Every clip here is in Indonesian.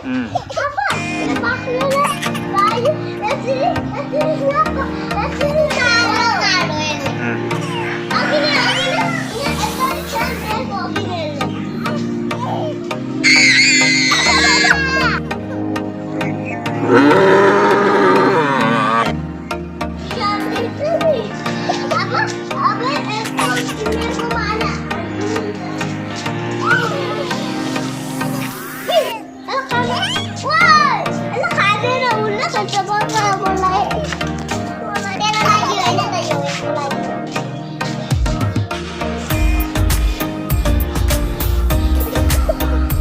Hmm. Apa? Lepas dulu. Bayu. Sini siapa? Sini taruh ini. Ini ekor ikan ekor ini. Ikan itu nih. Apa? Ekor ini kemana? Wah, anak ada na ulat at saka mulai. Mulai na tayo, ay na tayo, mulai.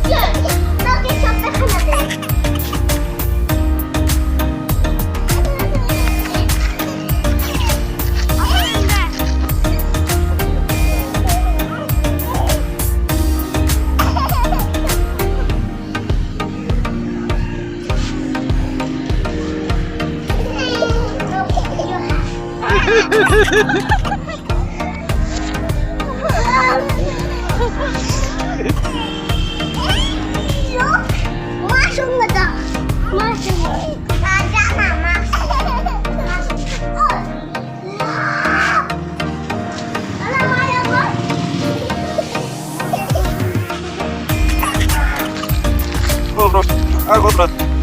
Yan, bakit sampai ka natin? Masuk nggak tak? Masuk. Ada mama. Go, bro. Go, bro.